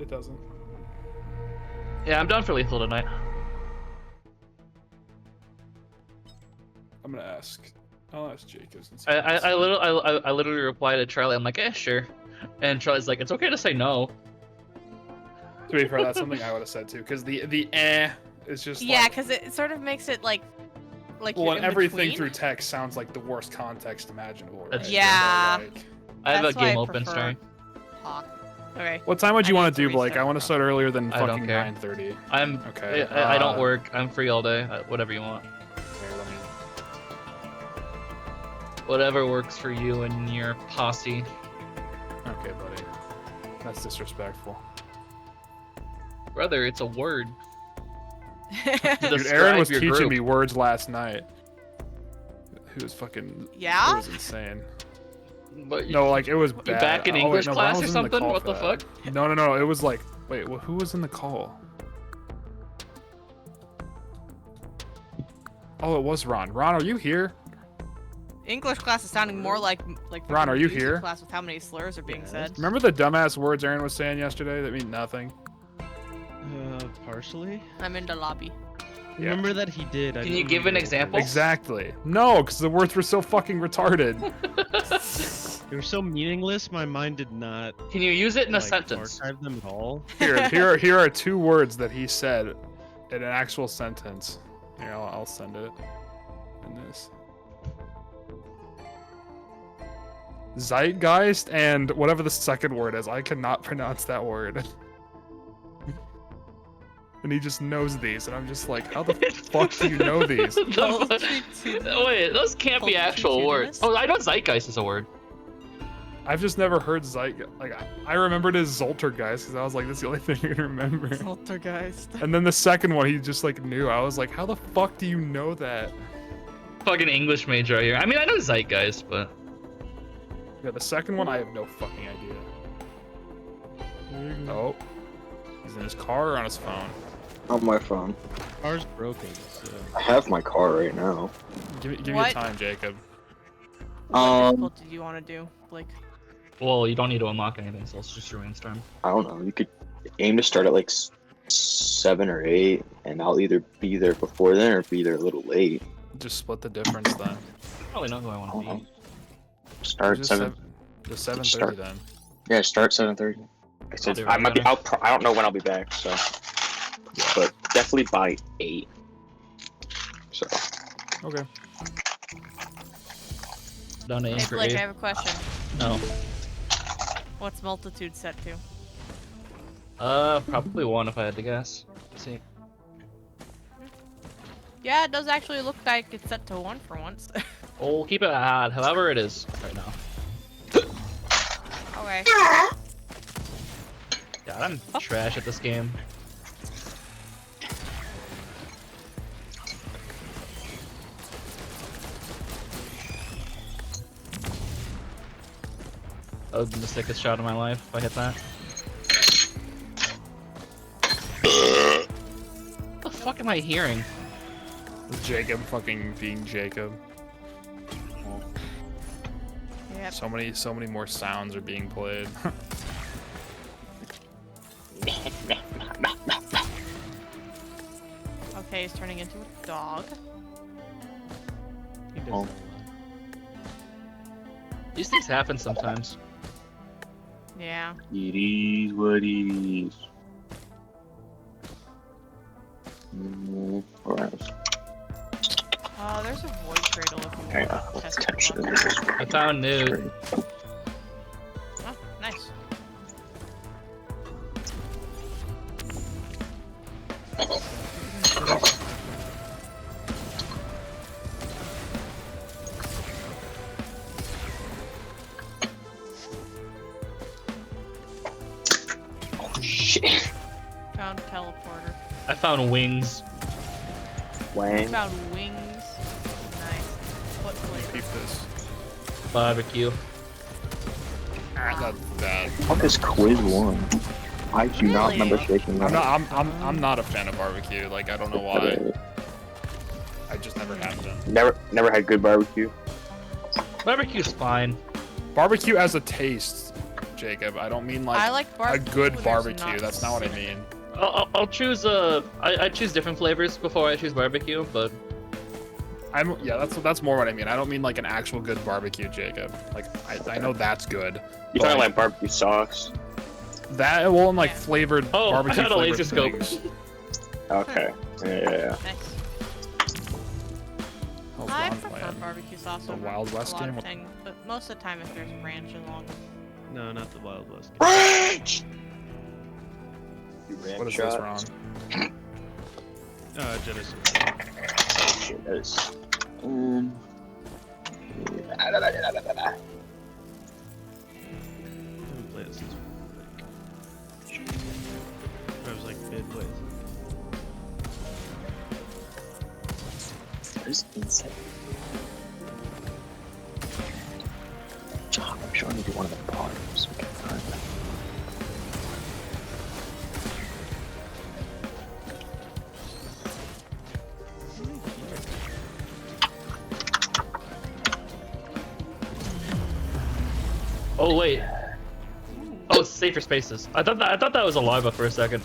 it doesn't. Yeah, I'm down for lethal tonight. I'm gonna ask. I'll ask Jacobs. And see I literally replied to Charlie. I'm like, eh, sure. And Charlie's like, it's okay to say no. To be fair, that's something I would have said too, because the is just Yeah, like, because it sort of makes it like well, you're and in everything between. through text sounds like the worst context imaginable, right? Yeah. So, like, I have That's a why game I open, prefer sorry. talk. Okay. what time would you I want need to to do, Blake? restart I want to the start earlier than I don't fucking care. 9:30. I'm Okay. I don't work. I'm free all day. Whatever you want. Okay, let me... Whatever works for you and your posse. Okay, buddy. That's disrespectful. Brother, it's a word. Dude, Aaron was teaching me words last night. He was fucking... Yeah? It was insane. But No, like, it was you bad. back in Oh, wait, English no, class Ron or was in the something? call What for the that. fuck? No, it was like... Wait, who was in the call? Oh, it was Ron. Ron, are you here? English class is sounding more like Ron, are you music here? class with how many slurs are being Yes. said. Remember the dumbass words Aaron was saying yesterday that mean nothing? Partially. I'm in the lobby. Yeah. Remember that he did. I Can you don't give an remember example? Exactly. No, because the words were so fucking retarded. They were so meaningless. My mind did not. Can you use it in a like, sentence? archive them at all. Here are two words that he said in an actual sentence. Here, I'll send it in this. Zeitgeist and whatever the second word is. I cannot pronounce that word. And he just knows these, and I'm just like, how the fuck do you know these? Wait, those can't be actual words. Oh, I know zeitgeist is a word. I've just never heard Zeitgeist. Like, I remembered as Zoltergeist because I was like, that's the only thing I can remember. Poltergeist. And then the second one, he just like knew. I was like, how the fuck do you know that? Fucking English major right here. I mean, I know zeitgeist, but Yeah, the second one, I have no fucking idea. Oh, he's in his car or on his phone? On my phone. Car's broken. So. I have my car right now. Give me What? time, Jacob. What difficult did you want to do, Blake? well, you don't need to unlock anything, so it's just your rainstorm. I don't know. You could aim to start at like 7 or 8, and I'll either be there before then or be there a little late. Just split the difference then. Probably know who I want to Uh-huh. be. Start Just 7. Just 7:30 Start. then. Yeah, start 7:30. I said do I might be. better. I don't know when I'll be back, so. But definitely by 8. So. Okay. Don't aim Hey for Blake, I A. have a question. No. What's multitude set to? Probably 1 if I had to guess. Let's see. Yeah, it does actually look like it's set to 1 for once. Oh, we'll keep it at however it is right now. Okay. God, I'm trash at this game. That would have been the sickest shot of my life if I hit that. What the fuck am I hearing? Jacob fucking being Jacob. Yep. So many more sounds are being played. Okay, he's turning into a dog. He does Oh. that a lot. These things happen sometimes. Yeah. It is what it is. Alright. There's a void cradle if you Okay, want to let's test attention it. to this. I found nude. Oh, nice. Oh shit. Found teleporter. I found wings. Wang. Found wings. Nice. What flavor? Keep this. Barbecue. That's bad. Fuck is quiz 1? I do not Really? remember shaking that. I'm not a fan of barbecue. Like, I don't know why. I just never have been. Never had good barbecue. Barbecue's fine. Barbecue as a taste Jacob. I don't mean I like like a barbecue. good there's barbecue. not That's not what I cinnamon. mean. I'll choose I choose different flavors before I choose barbecue, but Yeah, that's more what I mean. I don't mean like an actual good barbecue, Jacob. Like I know that's good. You but, talking like barbecue sauce? that? Well, and like Yeah. flavored Oh, I barbecue had a laser flavored scope. things. Okay. Yeah. Nice. How's I Ron prefer playing? barbecue sauce The over Wild West a lot game? of things, but most of the time if there's ranch along. No, not the Wild West. Ranch. You ran What is shot. this, Ron? Genesis. Shit, that is. Haven't played it since like I was like midway. There's insect. I'm sure I need to do one of the parts. We can find that. oh wait. Oh, it's safer spaces. I thought that was a lava for a second.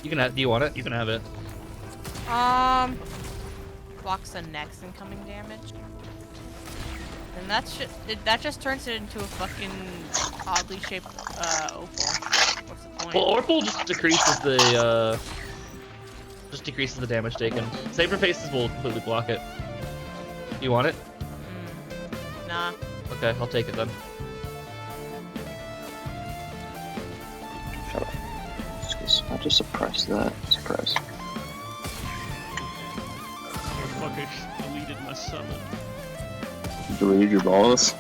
You can have. Do you want it? You can have it. Blocks the next incoming damage. And that just turns it into a fucking oddly shaped opal. What's the point? Well, Orpal just decreases the damage taken. Saber faces will completely block it. You want it? Nah. Okay, I'll take it then. Shut up. I'll just suppress that. Suppress. Motherfucker deleted my summon. You deleted your balls?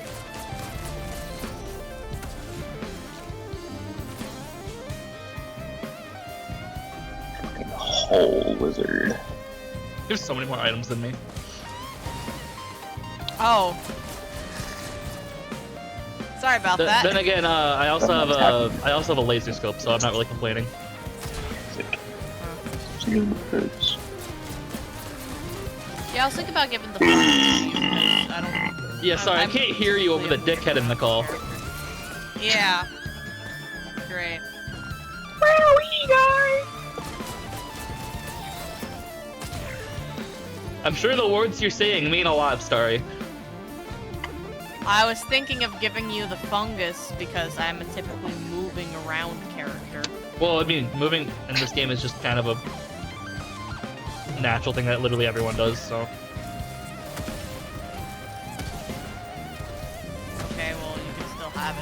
Fucking whole wizard. There's so many more items than me. Oh. Sorry about that. Then again, I also have a laser scope, so I'm not really complaining. Sick. Hurts. Yeah, I was thinking about giving the phone to you because I don't. Yeah, sorry, I I'm can't hear you over the really dickhead in the call. Yeah. Great. I'm sure the words you're saying mean a lot, Starry. I was thinking of giving you the fungus because I'm a typically moving around character. Well, I mean, moving in this game is just kind of a natural thing that literally everyone does, so. Okay, well, you can still have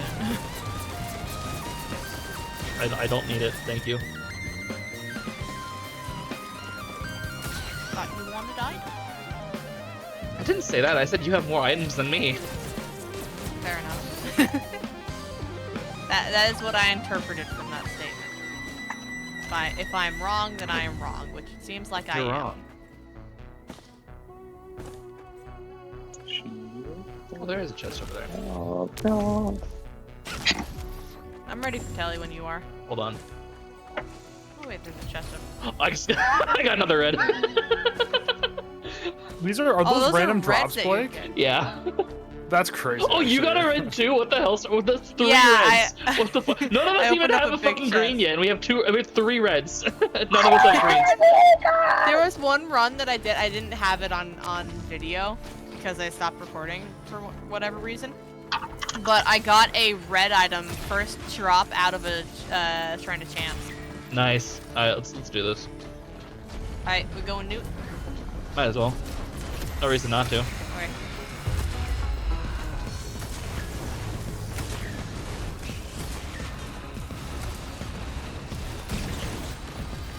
it. I don't need it, thank you. Thought you wanted items. I didn't say that, I said you have more items than me. Fair enough. that is what I interpreted from that statement. If I'm wrong, then I am wrong, which it seems like I You're am. wrong. Oh, there is a chest over there. Oh, no. I'm ready for Telly when you are. Hold on. Oh wait, there's a chest over. I got another red. These are Oh, those random are reds drops, that you Blake? get. Yeah. That's crazy. Oh, you got a actually. red too? What the hell? So that's three Yeah, reds. What the fuck? None of I us even opened up have a a big fucking green chest. yet, and we have three reds. None of us have greens. There was one run that I did. I didn't have it on video because I stopped recording for whatever reason. But I got a red item first drop out of a Shrine of Chance. Nice. Alright, let's do this. Alright, we going Newt? Might as well. No reason not to. Okay.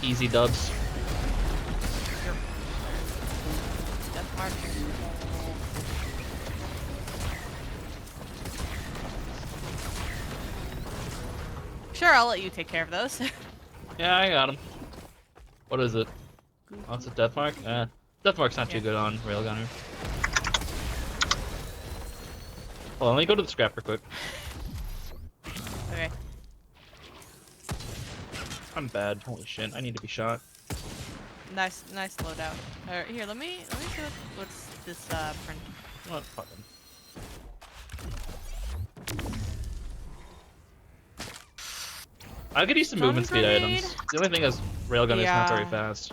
Easy dubs. Death March. Sure, I'll let you take care of those. Yeah, I got him. What is it? Oh, it's a Deathmark? Deathmark's not too good on Railgunner. Hold on, let me go to the scrap real quick. Okay. I'm bad. Holy shit, I need to be shot. Nice loadout. Alright, here, let me see what's this print. What fucking... I could use some Stun movement speed grenade? items. The only thing is railgun is not very Yeah. fast.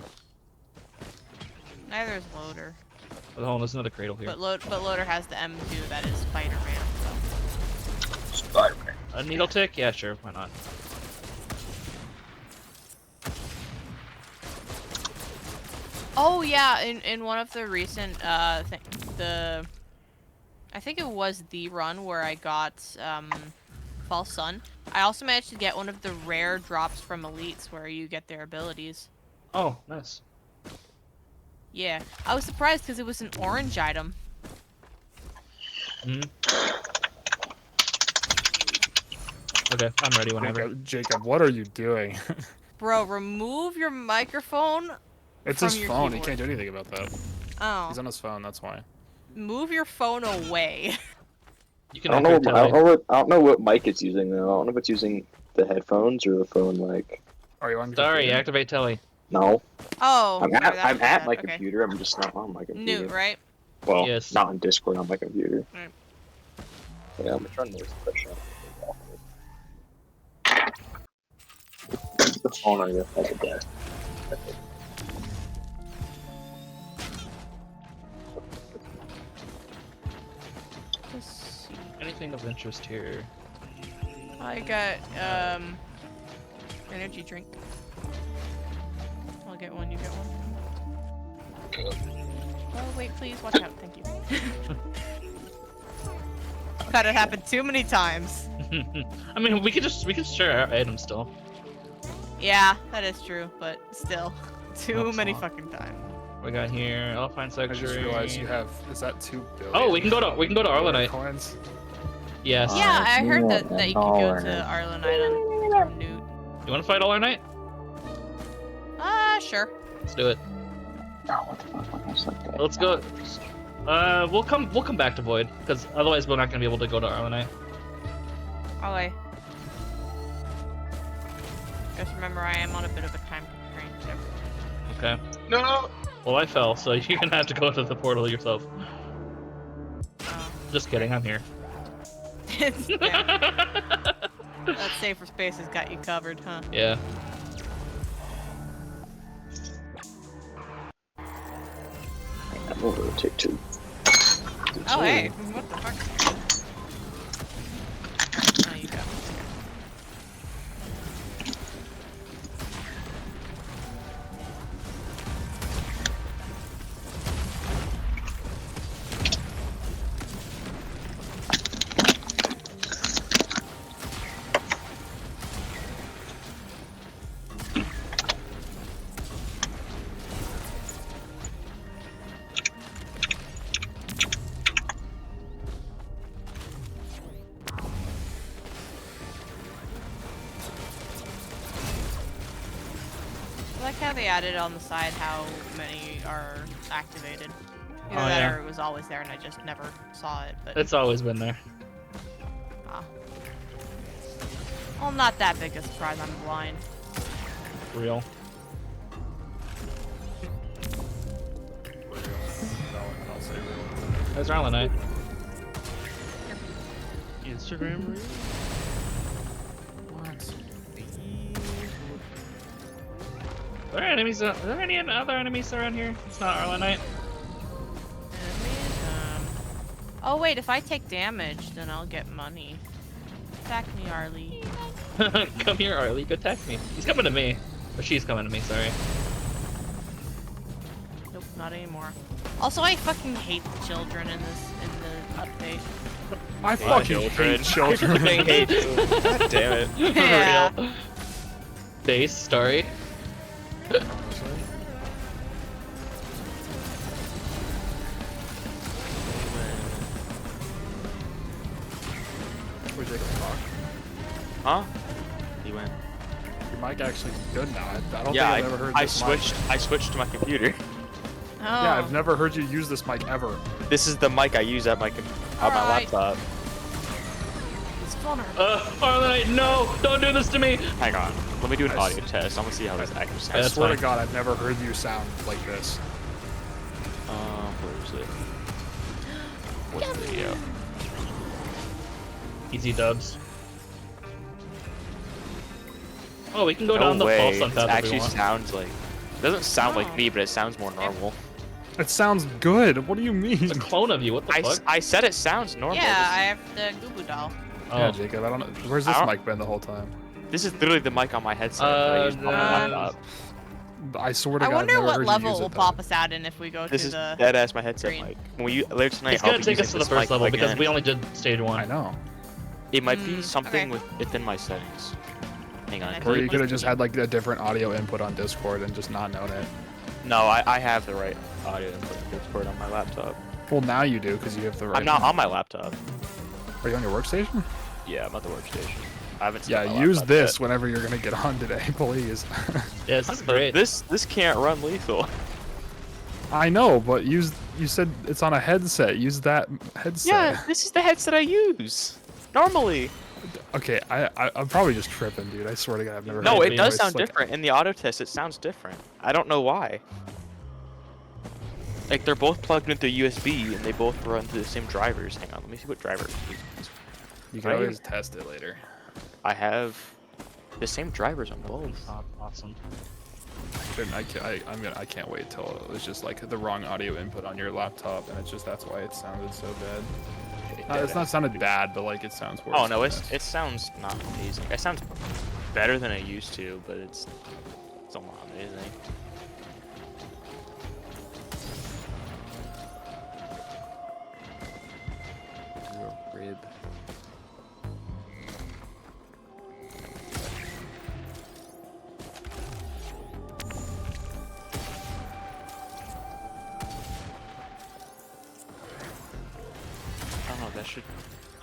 Neither is Loader. But hold on, there's another cradle here. But Loader has the M2 that is Spider-Man. So. Spider-Man. A needle tick? Yeah, sure. Why not? Oh yeah, in one of the recent I think it was the run where I got False Sun. I also managed to get one of the rare drops from elites where you get their abilities. Oh, nice. Yeah, I was surprised because it was an orange item. Hmm. Okay, I'm ready whenever. Jacob, what are you doing? Bro, remove your microphone. It's From his your phone. He keyboard. can't do anything about that. Oh, He's on his phone. That's why. move your phone away. You I can don't know. activate I don't tele. know. I don't know what mic it's using though. I don't know if it's using the headphones or the phone mic. Are you on? your Sorry, computer? activate tele. No, Oh, I'm sorry, at that I'm was at bad. my Okay. computer. I'm just not on my computer. Newt, right? Well, Yes. not on Discord on my computer. Right. Yeah, I'm trying to push the phone on you. That's okay. Let's see. Anything of interest here? I got energy drink. I'll get one, you get one. Oh wait, please watch out, thank you. Had it happen too many times. I mean, we can share our items still. Yeah, that is true, but still, too That's many not- fucking times. We got here Alpine I Sanctuary. just realized you have. Is that 2 billion? Oh, we can go to Arlenite. coins. Yes. Yeah, I heard yeah, that you can go to $1. Arlenite from Newt. You want to fight Arlenite? Sure. Let's do it. Oh, what the fuck was that? Let's go. We'll come back to Void because otherwise we're not gonna be able to go to Arlenite. Okay. Just remember, I am on a bit of a time constraint. So. Okay. No. Well, I fell, so you're gonna have to go to the portal yourself. Oh. Just kidding, I'm here. It's, yeah, that safer space has got you covered, huh? Yeah. We'll take 2. Oh, hey, what the fuck? Oh, you got me. I like how they added on the side how many are activated. Either Oh, that yeah. or it was always there and I just never saw it, but... It's always been there. Ah. Well, not that big a surprise, I'm blind. Real. I'll say real. There's Arlenite. Instagram reel? What? Are there enemies? Are there any other enemies around here? It's not Arlenite. Oh wait, if I take damage, then I'll get money. Attack me, Arlie. Come here, Arlie. Go attack me. He's coming to me. Or she's coming to me, sorry. Nope, not anymore. Also, I fucking hate the children in the update. I fucking hate children. Fucking hate you. God damn it. Yeah. For real. Base story. Where's Jacob talk? Huh? He went. Your mic actually good now. I don't Yeah, think I've ever heard I this mic. switched to my computer. Oh. Yeah, I've never heard you use this mic ever. This is the mic I use at my Alright. laptop. It's funner. Arlenite, no! Don't do this to me! Hang on. Let me do an Nice. audio test. I want to see how this actually I that's sounds. swear fine. to God, I've never heard you sound like this. Where is it? What's the video? Easy dubs. Oh, we can go No down the way. false It sun path if we actually want. sounds like. It doesn't sound like Oh. me, but it sounds more normal. It sounds good. What do you mean? It's a clone of you. What the fuck? I said it sounds normal. Yeah, I have the Goo Goo doll. Yeah, Oh. Jacob. I don't know. Where's this I don't- mic been the whole time? This is literally the mic on my headset. that I use on my Uh, laptop. I swear to I God, wonder never what heard you level use will it, pop though. us out in if we go This to is the. dead ass my headset green. mic. When you later tonight, It's I'll gonna be take us using to the this first mic level because again. we only did stage I 1. know. It might be Mm, something okay. within my settings. Hang on. I Or think you could have just had like a different audio input on Discord and just not known it. No, I have the right audio input in Discord on my laptop. Well, now you do because you have the right. I'm not on my laptop. Are you on your workstation? Yeah, I'm at the workstation. I haven't seen Yeah, my use laptop this yet. whenever you're gonna get on today, please. Yeah, this is But great. This can't run lethal. I know, but use. You said it's on a headset. Use that headset. Yeah, this is the headset I use normally. Okay, I'm probably just tripping, dude. I swear to God, I've never. No, heard it a does voice sound like- different. In the auto test, it sounds different. I don't know why. Like, they're both plugged into USB, and they both run through the same drivers. Hang on, let me see what driver it is. You can Right. always test it later. I have the same drivers on both. Oh, awesome. But I can't wait till it was just like the wrong audio input on your laptop, and it's just that's why it sounded so bad. It's not sounded bad, but like it sounds worse. Oh no, than this. it sounds not amazing. It sounds better than it used to, but it's still not amazing. Rib. I don't know, that should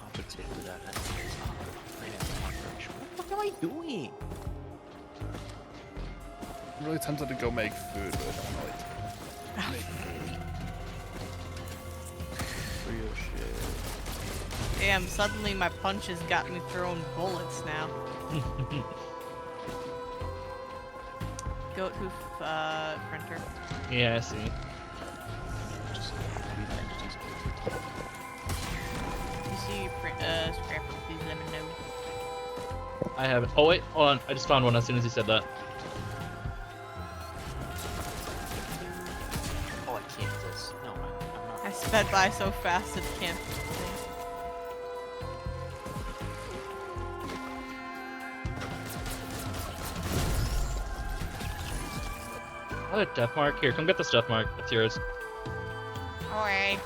compensate for that. What am I doing? I'm really tempted to go make food, but I don't want to like. Real shit. Damn, suddenly my punches got me throwing bullets now. Goat hoof printer. Yeah, I see. Just You see scrapper, please let me know. I haven't. Oh wait, hold on. I just found one as soon as you said that. oh, I can't do this. No, I'm not. I sped by so fast it can't. Oh, a death mark. Here, come get this death mark. It's yours. Alright.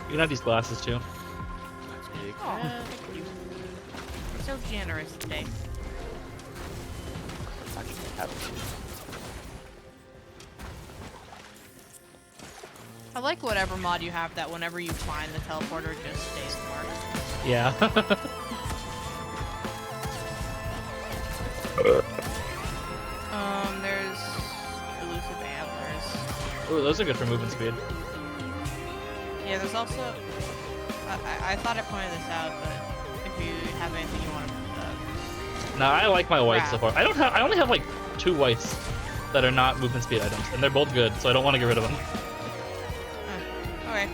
You can have these glasses too. Oh, thank you. So generous today. I like whatever mod you have that whenever you find the teleporter, it just stays marked. Yeah. There's elusive antlers. Ooh, those are good for movement speed. Yeah, there's also. I thought I pointed this out, but if you have anything you want to. Nah, I like my whites so Crap. far. I only have like 2 whites that are not movement speed items, and they're both good, so I don't want to get rid of them. Okay.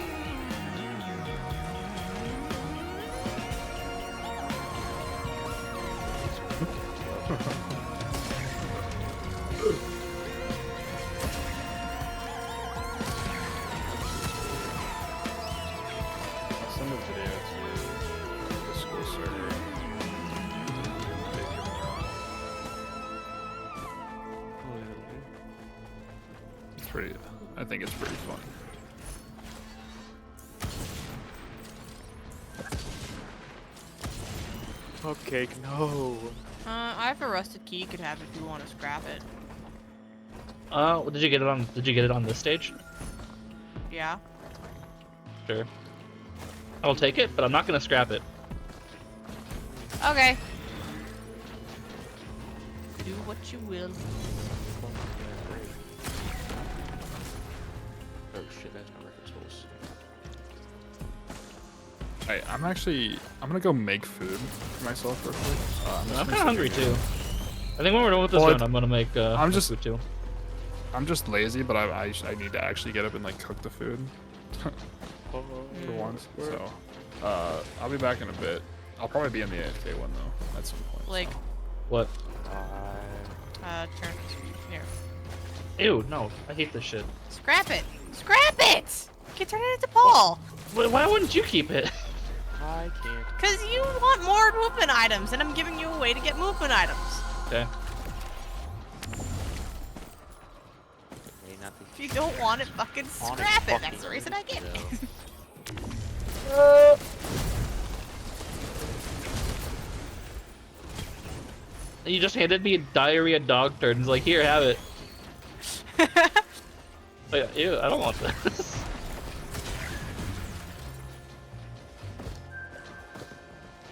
I'll send a video to the school server. It's pretty. I think it's pretty fun. Cupcake, no. I have a rusted key. You could have if you want to scrap it. Did you get it on? Did you get it on this stage? Yeah. Sure. I'll take it, but I'm not gonna scrap it. Okay. Do what you will. Oh shit, that's my record spools. Hey, I'm gonna go make food for myself real quick. I'm kind of hungry too. I think when we're done with this Well, round, I'm gonna make I'm just- food too. I'm just lazy, but I need to actually get up and like cook the food for once. So I'll be back in a bit. I'll probably be in the AFK one though at some point. Like, so. What? turn here. Ew, no. I hate this shit. Scrap it! Scrap it! You can turn it into Paul! Why wouldn't you keep it? I can't. Cause you want more movement items, and I'm giving you a way to get movement items. Okay. May not be If you don't want it, fucking on scrap it. fucking That's the reason I get it. though. You just handed me diarrhea dog turd and was like, here, have it. Wait, ew, I don't want this.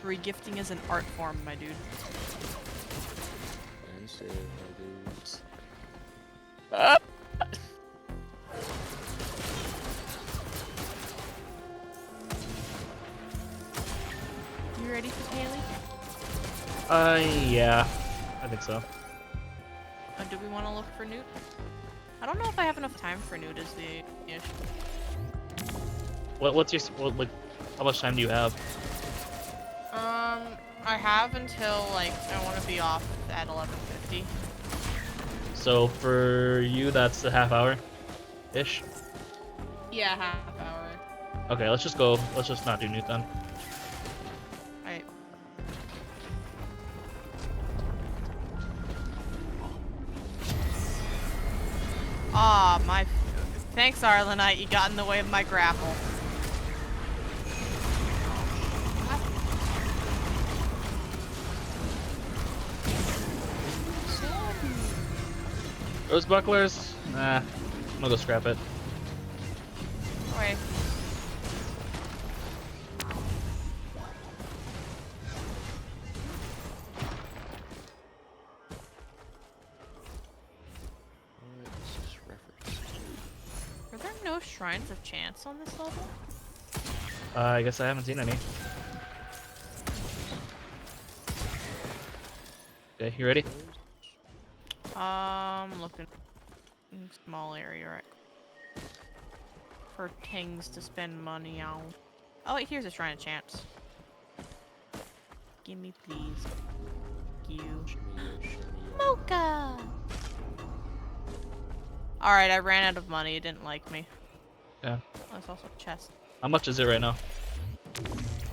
Regifting is an art form, my dude. Ah! You ready for Haley? Yeah. I think so. Do we want to look for Newt? I don't know if I have enough time for Newt as the issue. What's your, like, how much time do you have? I have until, like, I want to be off at 11:50. So for you, that's a half hour-ish? Yeah, half hour. Okay, let's just go. Let's just not do Newt then. Alright. Aw, my... Thanks, Arlenite. You got in the way of my grapple. Rose bucklers? Nah. I'm gonna go scrap it. Okay. Are there no shrines of chance on this level? I guess I haven't seen any. Okay, you ready? Looking in small area, right? For things to spend money on. Oh wait, here's a shrine of chance. Give me, please. Thank you. Mocha! Alright, I ran out of money. It didn't like me. Yeah. There's also a chest. How much is it right now?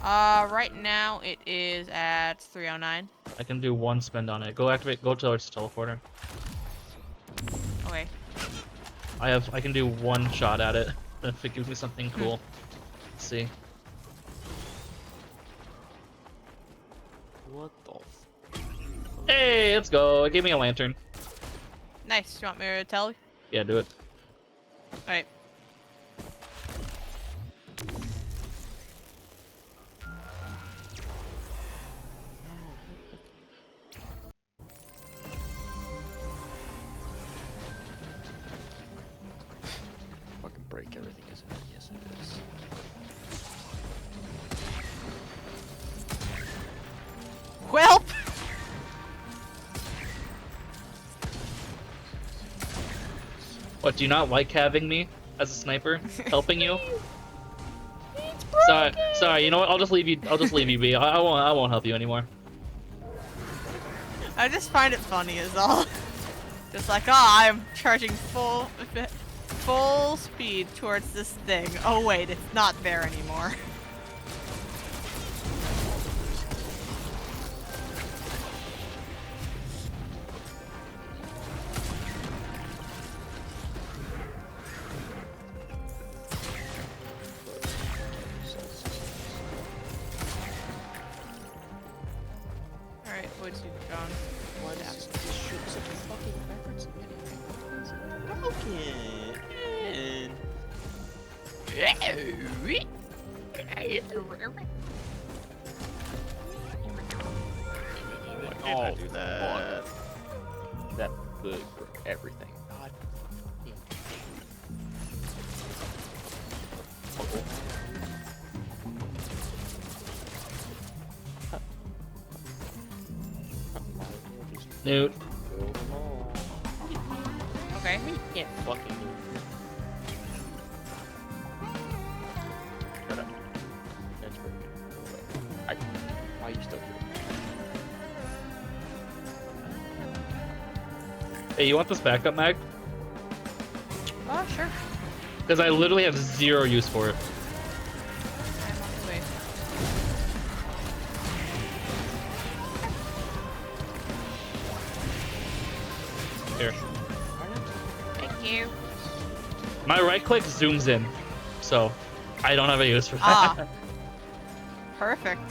Right now it is at 309. I can do one spend on it. Go activate. Go towards the teleporter. Okay. I can do one shot at it. If it gives me something cool. Let's see. What the? Hey, let's go. It gave me a lantern. Nice. You want me to tell you? Yeah, do it. Alright. Fucking break everything, isn't it? Yes, it is. Welp! What, do you not like having me as a sniper? Helping you? Sorry, you know what? I'll just leave you be. I won't help you anymore. I just find it funny is all. Just like, I'm charging full speed towards this thing. Oh wait, it's not there anymore. Alright, what's you gone? Why does this shit such a fucking reference? Broken. Oh, do that. That would for everything. God. Newt. Okay. Can't fucking move. Shut up. That's pretty good. Why are you still here? Hey, you want this backup mag? Oh, sure. Because I literally have zero use for it. I'm on the way. Here. Thank you. My right click zooms in, so I don't have a use for that. Ah. Perfect.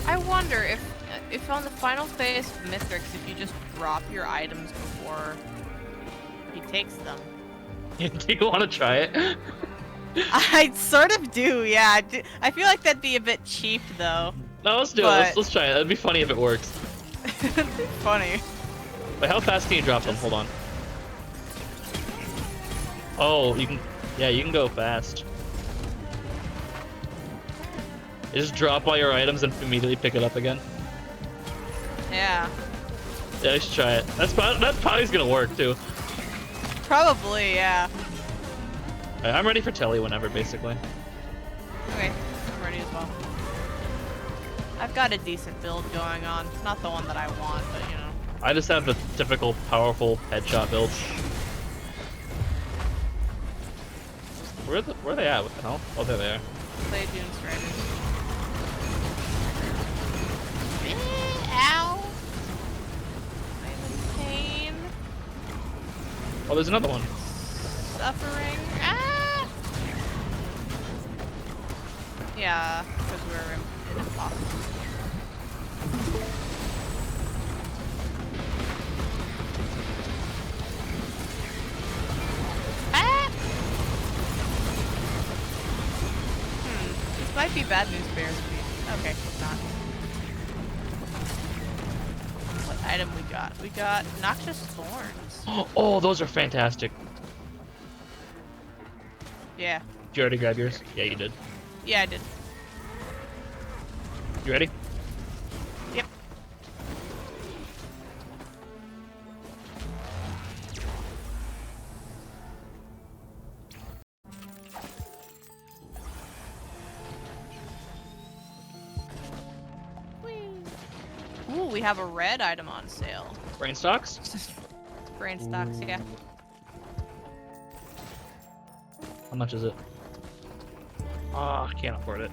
I wonder if on the final phase of Mithrix, if you just drop your items before he takes them. Do you want to try it? I sort of do, yeah. I feel like that'd be a bit cheap, though. No, let's do it. Let's try it. It'd be funny if it works. It'd be funny. Wait, how fast can you drop them? Hold on. Oh, you can. Yeah, you can go fast. You just drop all your items and immediately pick it up again. Yeah. Yeah, let's try it. That's probably gonna work too. Probably, yeah. Alright, I'm ready for Telly whenever, basically. Okay, I'm ready as well. I've got a decent build going on. Not the one that I want, but you know. I just have the typical powerful headshot build. Where are they at? What the hell? Oh, they're there. Play Dune Striders. Ow! I'm in pain. Oh, there's another one. Suffering. Ah! Yeah, because we're in a box. Ah! This might be bad news bears for me. Okay, it's not. What item we got? We got Noxious Thorns. Oh, those are fantastic. Yeah. Did you already grab yours? Yeah, you did. Yeah, I did. You ready? Yep. Whee. Ooh, we have a red item on sale. Brain stocks? Brain stocks, yeah. How much is it? Oh, I can't afford it.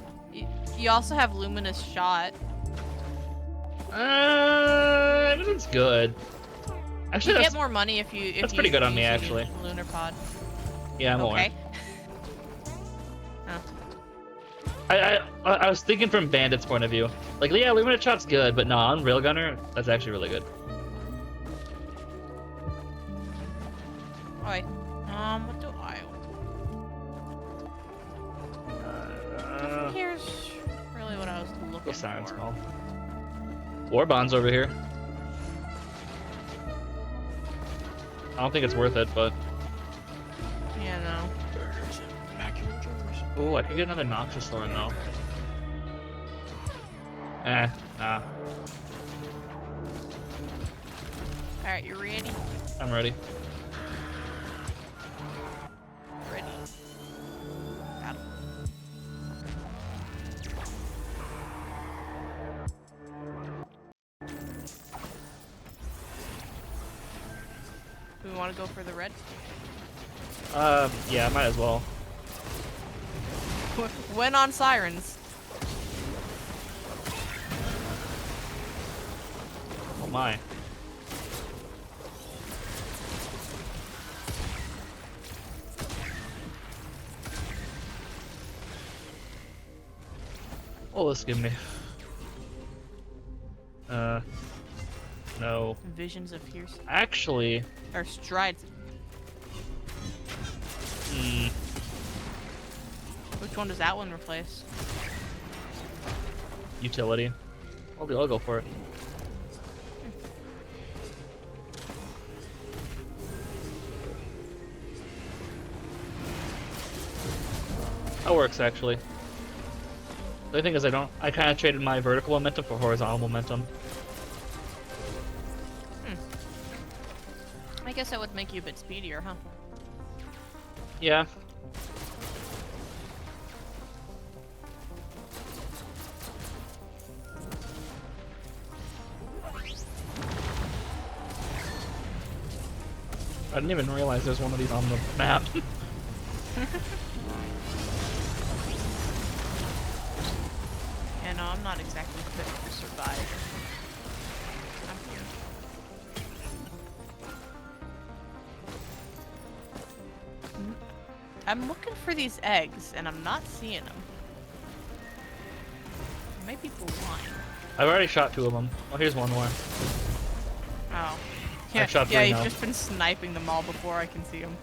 You also have Luminous Shot. Everything's good. Actually, You that's get more money if you. that's pretty good on me, use actually. Lunar Pod. yeah, I'm Okay. I was thinking from Bandit's point of view. Like, yeah, Luminous Shot's good, but no, on Railgunner, that's actually really good. Alright. What do I? Here's really what I was looking Go Silence for. Call. War Bonds over here. I don't think it's worth it, but... Yeah, no. Oh, I could get another Noxious Thorn, though. Nah. Alright, you ready? I'm ready. Ready. Got him. Do we want to go for the red? Yeah, might as well. When on sirens. Oh my. Oh, this give me. No. Visions of Fierce. Actually, Or Strides. Which one does that one replace? utility. I'll go for it. That works actually. The thing is, I kind of traded my vertical momentum for horizontal momentum. I guess that would make you a bit speedier, huh? Yeah. I didn't even realize there's one of these on the map. Yeah, no, I'm not exactly fit to survive. I'm looking for these eggs, and I'm not seeing them. I might be blind. I've already shot 2 of them. Oh, here's one more. Oh. I Yeah, shot yeah, 3 you've now. just been sniping them all before I can see them.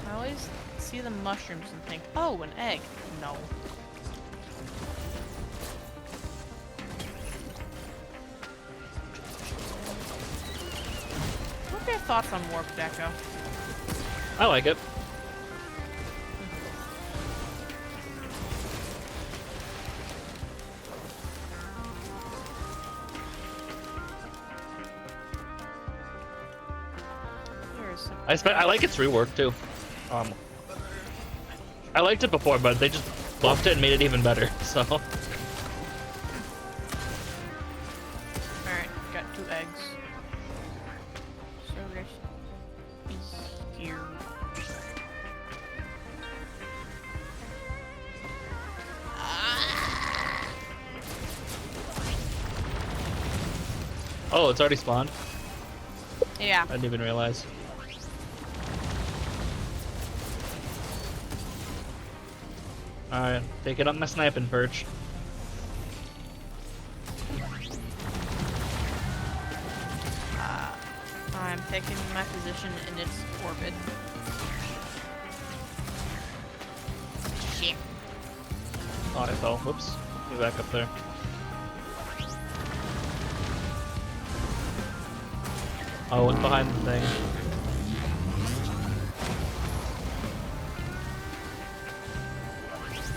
I always see the mushrooms and think, oh, an egg. No. What are your thoughts on Warp Deco? I like it. I like its rework too. I liked it before, but they just buffed it and made it even better. So. Alright, got 2 eggs. So this is here. Oh, it's already spawned. Yeah. I didn't even realize. Alright, taking up my sniping perch. I'm taking my position in its orbit. Shit. Oh, I fell. Whoops. Get back up there. Oh, it's behind the thing.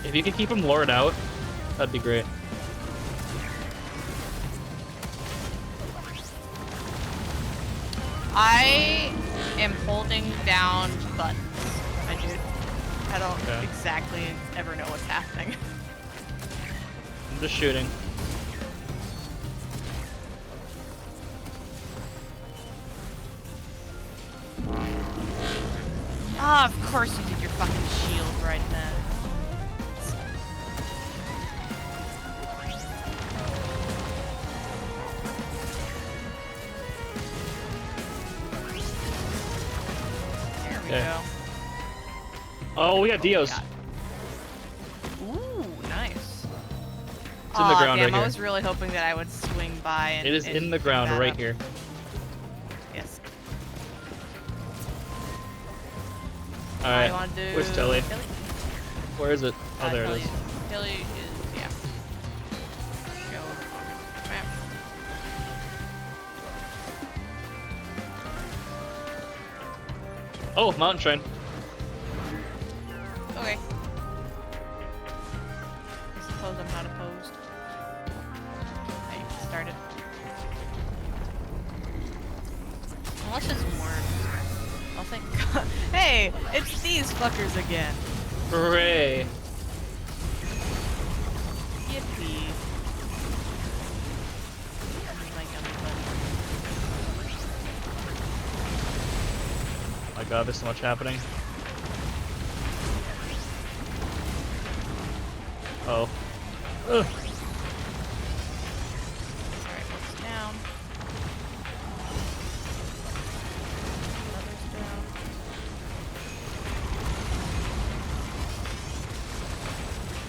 If you could keep him lured out, that'd be great. I am holding down buttons. I don't Okay. exactly ever know what's happening. I'm just shooting. Ah, of course you did your fucking shield right then. There we Okay. go. Oh, we got Dios. God. Ooh, nice. It's in the Aw, ground damn, right I here. was really hoping that I would swing by and It is and in the pick ground that right up. here. Yes. Alright, I want to do... where's Tilly? Where is it? Oh, there it is. Tilly is, yeah. Go. Map. Oh, mountain shrine. Okay. I suppose I'm not opposed. I started. Unless it's worms. I'll think. Hey, it's these fuckers again. Hooray. Yippee. My gummy Oh my god, there's so much happening. Oh. Ugh. Alright, what's down? Another's down.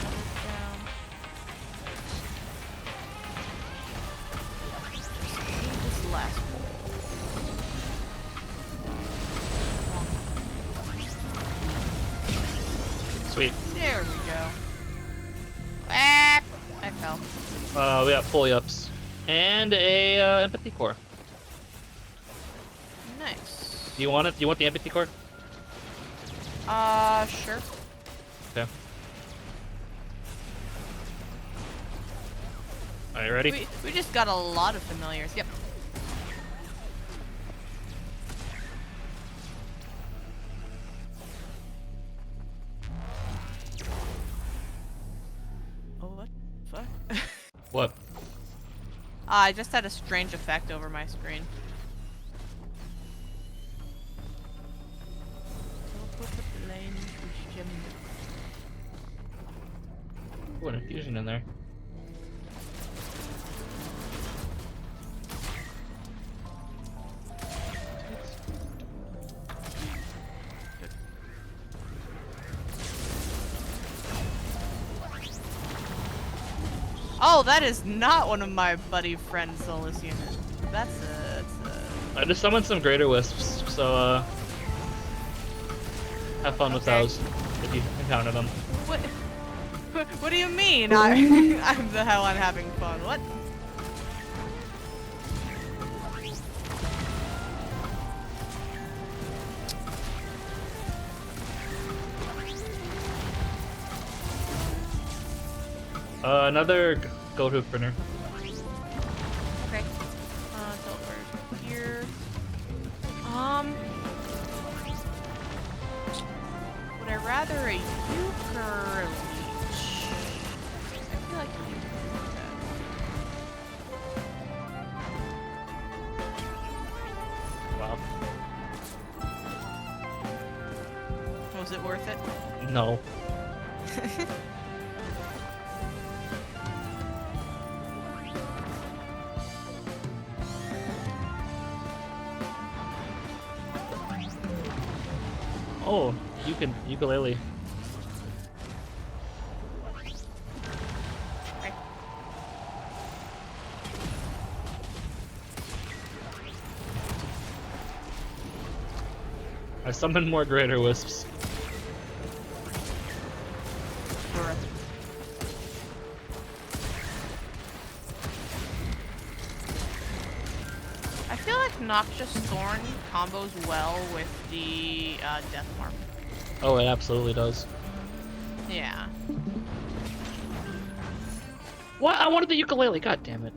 Another's down. Just need this last one. Sweet. There we go. Ah, I fell. We got fully ups. And a empathy core. Nice. Do you want it? Do you want the empathy core? Sure. Okay. Are you ready? We just got a lot of familiars. Yep. Oh, what? Fuck. What? I just had a strange effect over my screen. Ooh, an infusion in there. Oh, that is not one of my buddy friend Solus units. That's I just summoned some greater wisps, so have fun with Okay. those if you encounter them. What? What do you mean? I'm the hell I'm having fun. What? Another gold hoof printer. Okay. Teleport here. Would I rather a Uke or a Leech? I feel like a Uke Wow. is better. Was it worth it? No. Oh, you can ukulele. Okay. I summoned more greater wisps. Worth. I feel like Noxious Thorn combos well with the Death Mark. Oh, it absolutely does. Yeah. What? I wanted the ukulele. God damn it!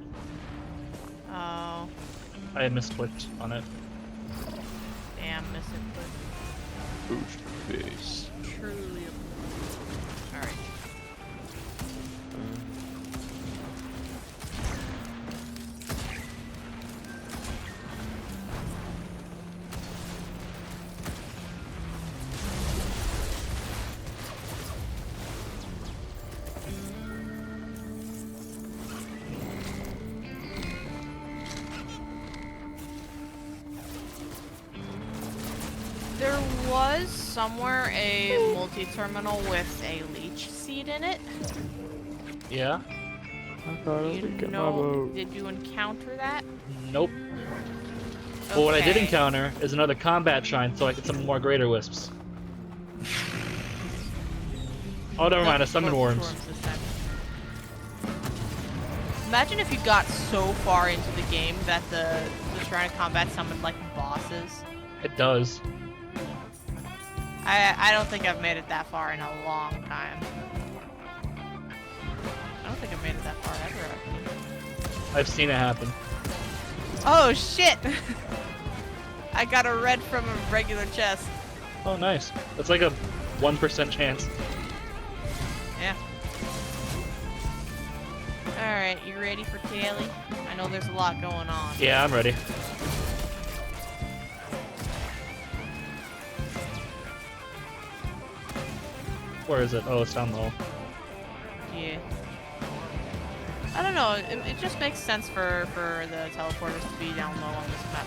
Oh, I misclicked on it. damn, missing Boost face. truly. All right. There was somewhere a multi-terminal with a leech seed in it. Yeah? I thought I You would get my know, boat. did you encounter that? Nope. But what I did Okay. encounter is another combat shrine, so I could summon more greater wisps. Oh, never mind. I summoned worms. This time. Imagine if you got so far into the game that the Shrine of Combat summoned like bosses. It does. I don't think I've made it that far in a long time. I don't think I've made it that far ever. Actually. I've seen it happen. Oh shit! I got a red from a regular chest. Oh, nice. That's like a 1% chance. Yeah. Alright, you ready for Kaylee? I know there's a lot going on. Yeah, I'm ready. Where is it? Oh, it's down low. Yeah. I don't know, it just makes sense for the teleporters to be down low on this map.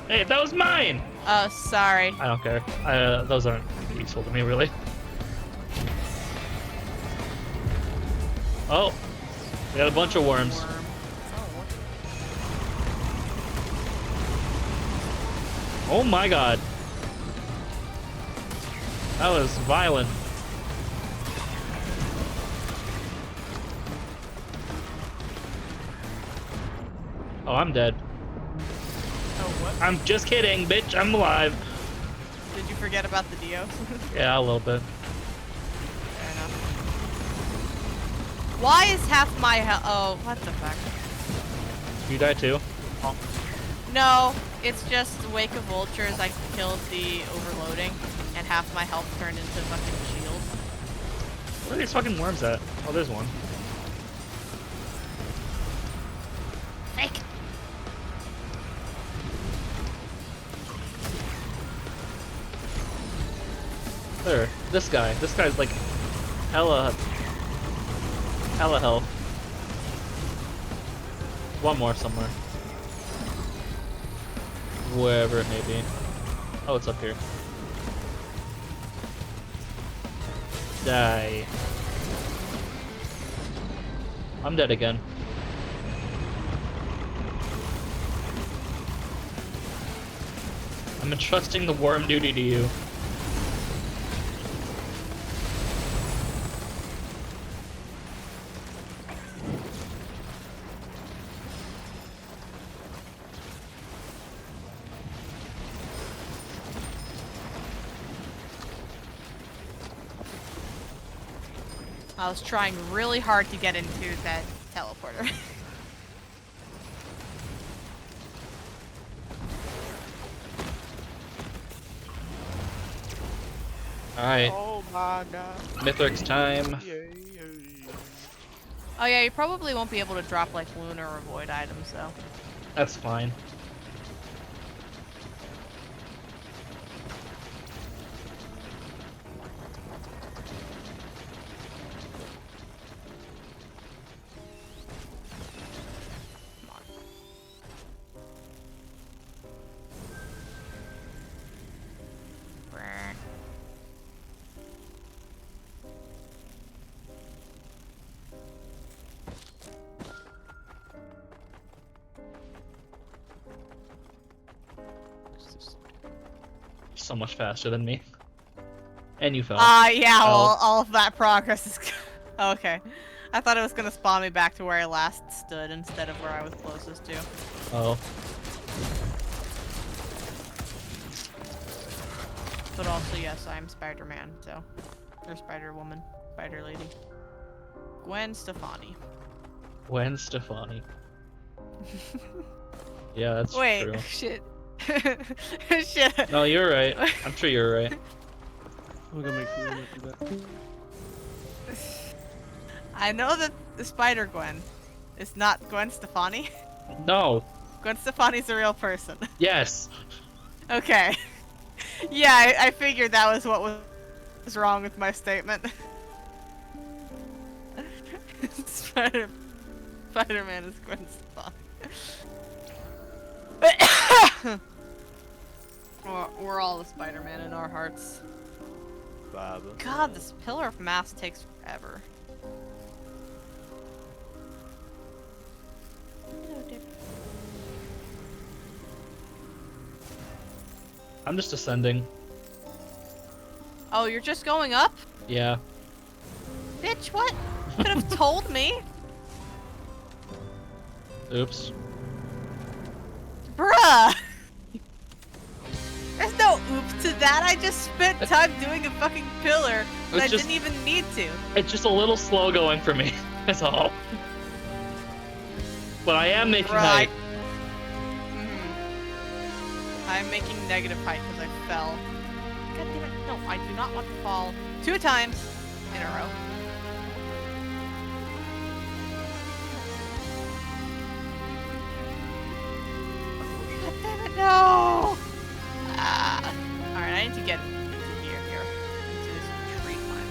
Hey, that was mine! Oh, sorry. I don't care. Those aren't useful to me, really. Oh! We got a bunch of worms. Worm. Oh my god. That was violent. Oh, I'm dead. Oh, what? I'm just kidding, bitch. I'm alive. Did you forget about the Dios? Yeah, a little bit. Fair enough. Why is half my health? Oh, what the fuck? You die too? No, it's just Wake of Vultures. I killed the overloading, and half my health turned into fucking shield. Where are these fucking worms at? Oh, there's one. Fake. There. This guy. This guy's like hella health. One more somewhere. Wherever it may be. Oh, it's up here. Die. I'm dead again. I'm entrusting the worm duty to you. I was trying really hard to get into that teleporter. Alright, Oh my god. Mithrix time. Oh yeah, you probably won't be able to drop like lunar or void items though. That's fine. So much faster than me. And you fell. Yeah, Oh. all of that progress is okay. I thought it was gonna spawn me back to where I last stood instead of where I was closest to. Oh. But also, yes, I'm Spider-Man, so. Or Spider-Woman. Spider-Lady. Gwen Stefani. Gwen Stefani. Yeah, that's Wait, true. shit. Shit. No, you're right. I'm sure you're right. I'm gonna make food after that. I know that the Spider-Gwen is not Gwen Stefani. No. Gwen Stefani's a real person. Yes. Okay. Yeah, I figured that was what was wrong with my statement. Spider-Man is Gwen Stefani. We're all the Spider-Man in our hearts. God, this Pillar of Mass takes forever. I'm just ascending. Oh, you're just going up? Yeah. Bitch, what? Could have told me. Oops. Bruh! There's no oops to that. I just spent time doing a fucking pillar that I just- didn't even need to. It's just a little slow going for me. That's all. But I am making Right. height. I'm making negative height because I fell. God damn it. No, I do not want to fall 2 times in a row. God damn it, no! Ah. Alright, I need to get into here, into this tree climb.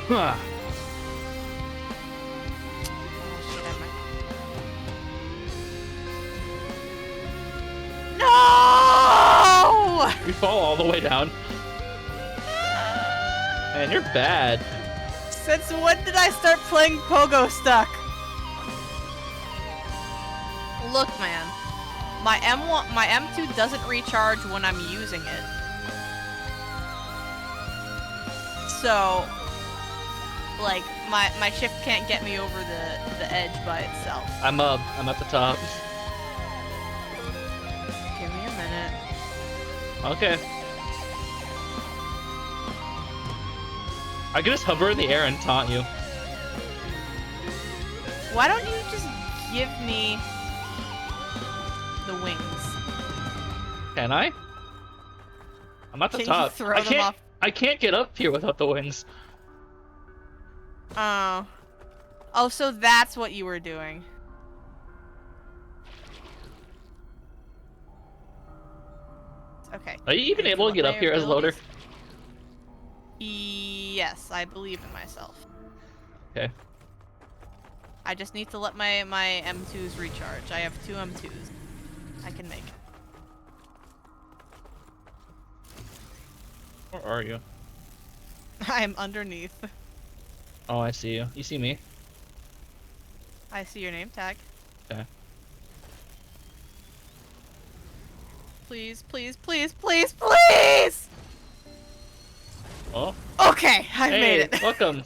Huh. Oh shit, I might... No! We fall all the way down. Man, you're bad. Since when did I start playing Pogo Stuck? Look, man. My M2 doesn't recharge when I'm using it. So, like, my shift can't get me over the edge by itself. I'm at the top. Give me a minute. Okay. I can just hover in the air and taunt you. Why don't you just give me the wings? Can I? I'm at the Can you top. throw them off? I can't get up here without the wings. Oh. Oh, so that's what you were doing. Okay. Are you even able to get up here as loader? Yes, I believe in myself. Okay. I just need to let my M2s recharge. I have 2 M2s. I can make it. Where are you? I'm underneath. Oh, I see you. You see me? I see your name tag. Okay. Please, please, please, please, please! Oh. Okay, I made it. Welcome.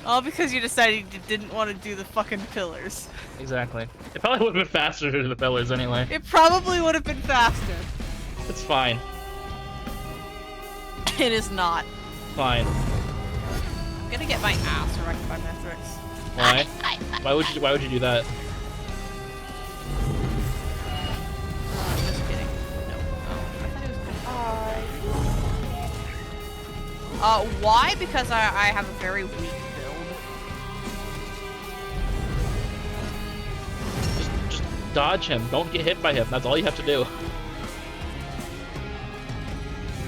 All because you decided you didn't want to do the fucking pillars. Exactly. It probably would have been faster to the pillars anyway. It probably would have been faster. It's fine. It is not. Fine. I'm gonna get my ass wrecked by metrics. Why? Why would you do that? Just kidding. No. Oh, I thought it was good. Why? Because I have a very weak build. Just dodge him. Don't get hit by him. That's all you have to do.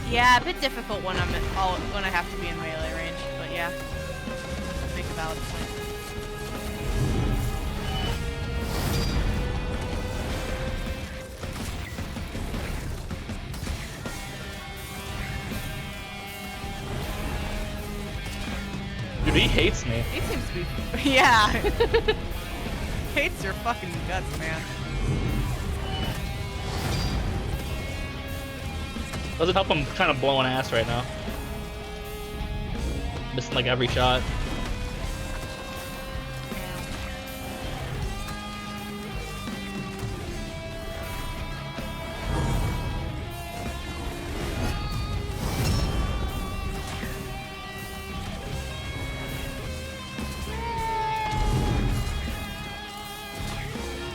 Yeah, a bit difficult when when I have to be in melee range, but yeah. Make a valid point. Dude, he hates me. He seems to be yeah. Hates your fucking guts, man. Doesn't help him kind of blowing ass right now. Missing like every shot.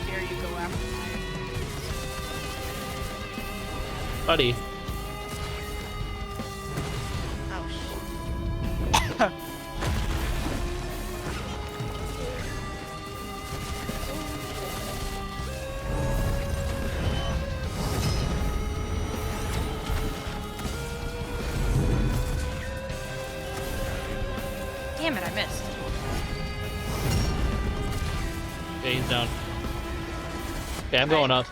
Dare you go after me. Buddy. Oh, damn it, I missed. Okay, he's down. Okay, I'm going up.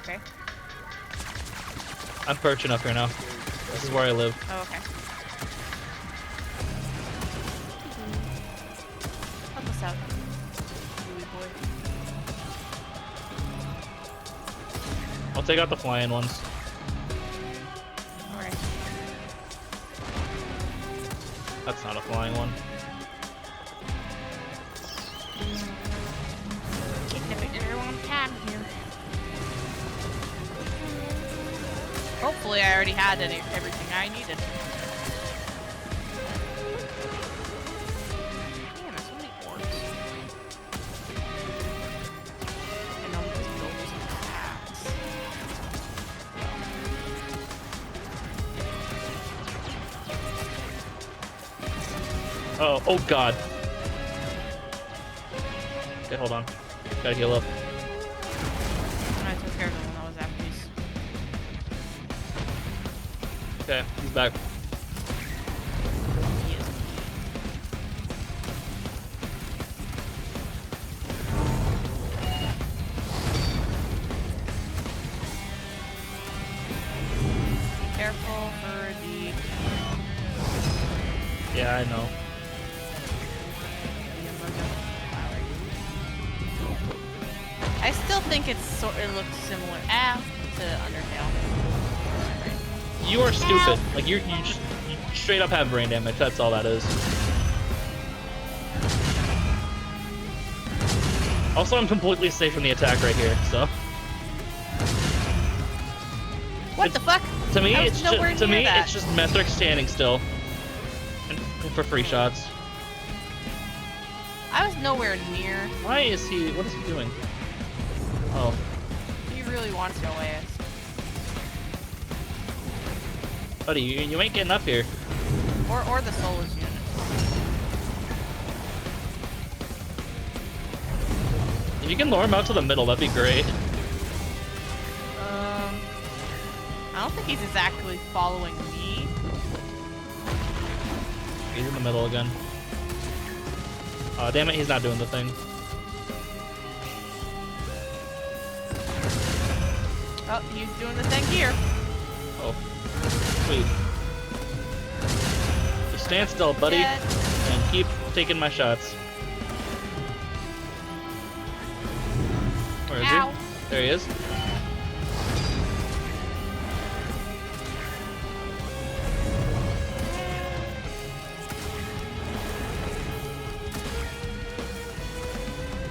Okay. I'm perching up here now. This is where I live. Oh, okay. Help us out, Louie boy. I'll take out the flying ones. Alright. That's not a flying one. Kidnapping everyone can here. Hopefully I already had everything I needed. Damn, there's so many orcs. And all these builders and attacks. Oh god. Okay, hold on. Gotta heal up. And I took care of the one that was after these. Okay, he's back. He is. Yeah, I know. I still think it looks similar to Undertale. You are stupid. Like you straight up have brain damage. That's all that is. Also, I'm completely safe from the attack right here. So What the fuck? to me, I was it's nowhere just near that. it's just Methric standing still and for free shots. I was nowhere near. Why is he? What is he doing? Oh, He really wants to OAS. buddy, you ain't getting up here. Or the Solus unit. If you can lure him out to the middle, that'd be great. I don't think he's exactly following me. He's in the middle again. Oh, damn it, he's not doing the thing. Oh, he's doing the thing here. Oh, sweet. Just stand still, buddy, Dead. and keep taking my shots. Where is Ow. he? There he is.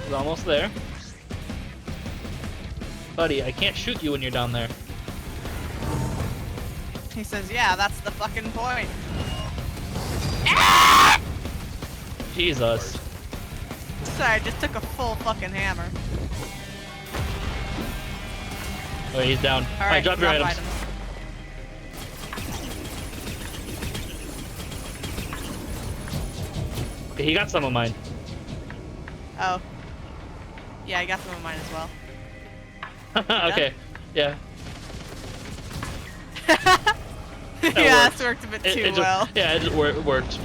He's almost there. Buddy, I can't shoot you when you're down there. He says, yeah, that's the fucking point. Jesus. Sorry, I just took a full fucking hammer. Oh, he's down. Alright, drop your items. Okay, he got some of mine. Oh. Yeah, I got some of mine as well. Okay, yeah. Yeah, worked. this worked a bit It too just- well. Yeah, it worked.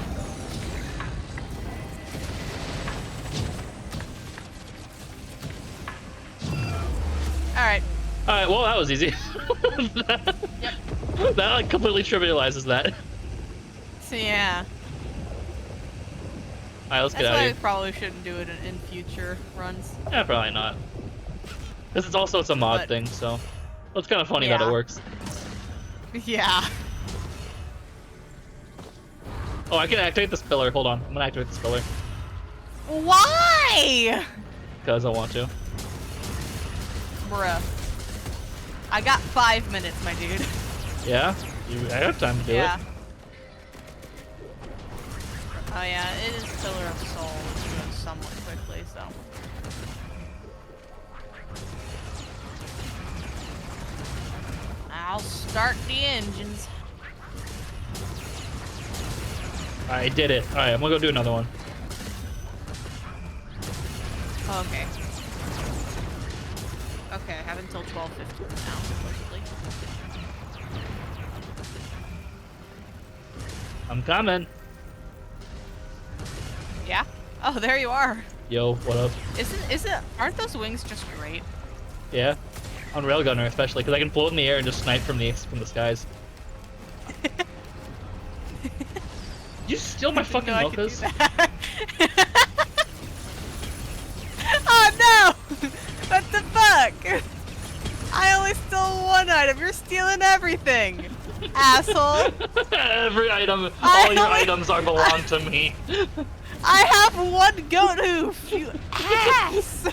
Alright. Alright, well, that was easy. That like completely trivializes that. So yeah. Alright, let's That's get out why we of here. probably shouldn't do it in future runs. Yeah, probably not. This is also, it's a mod But- thing, so it's kind of funny that Yeah. it works. Yeah. Oh, I can activate this pillar. Hold on, I'm gonna activate this pillar Why? because I want to. Bruh. I got 5 minutes, my dude. Yeah, I have time to do Yeah. it. Oh yeah, it is Pillar of Soul, which goes somewhat quickly, so. I'll start the engines. I did it. All right, I'm gonna go do another one. Okay. Okay, I have until 12:15 now, supposedly. I'm coming. Yeah? Oh, there you are. Yo, what up? Aren't those wings just great? Yeah, on Railgunner especially because I can float in the air and just snipe from the skies. You steal my fucking No, I could do mochas? that. Oh no! What the fuck? I only stole one item. You're stealing everything, asshole. Every item, I all your only- items are belong to me. I have one goat hoof. You ass.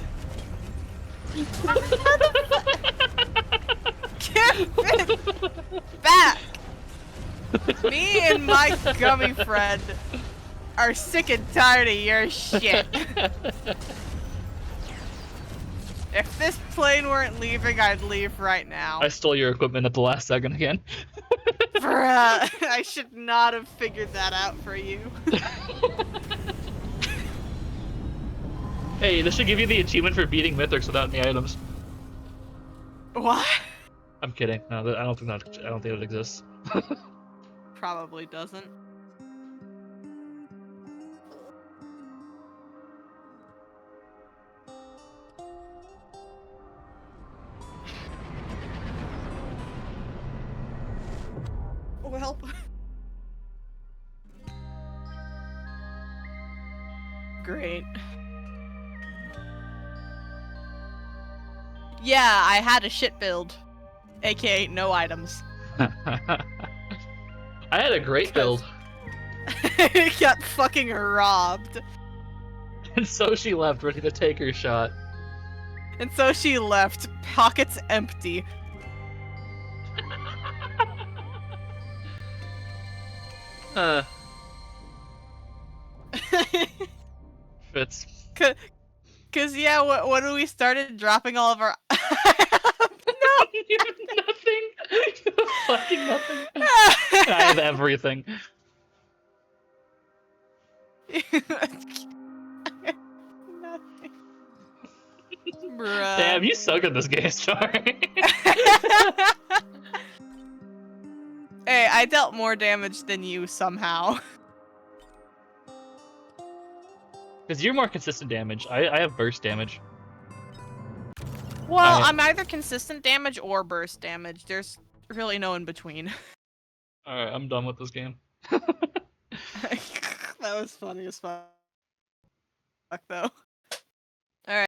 Give it back. Me and my gummy friend are sick and tired of your shit. If this plane weren't leaving, I'd leave right now. I stole your equipment at the last second again. Bruh, I should not have figured that out for you. Hey, this should give you the achievement for beating Mythics without any items. What? I'm kidding. No, I don't think it exists. Probably doesn't. Well. Great. Yeah, I had a shit build. AKA no items. I had a great build, Got fucking robbed. and so she left, ready to take her shot. And so she left, pockets empty. Fits. Cause yeah, when we started dropping all of our You have nothing. You have fucking nothing. I have everything. Nothing. Bruh. Damn, you suck at this game, sorry. Hey, I dealt more damage than you somehow. Because you're more consistent damage. I have burst damage. Well, I'm either consistent damage or burst damage. There's really no in between. Alright, I'm done with this game. That was funny as fuck, though.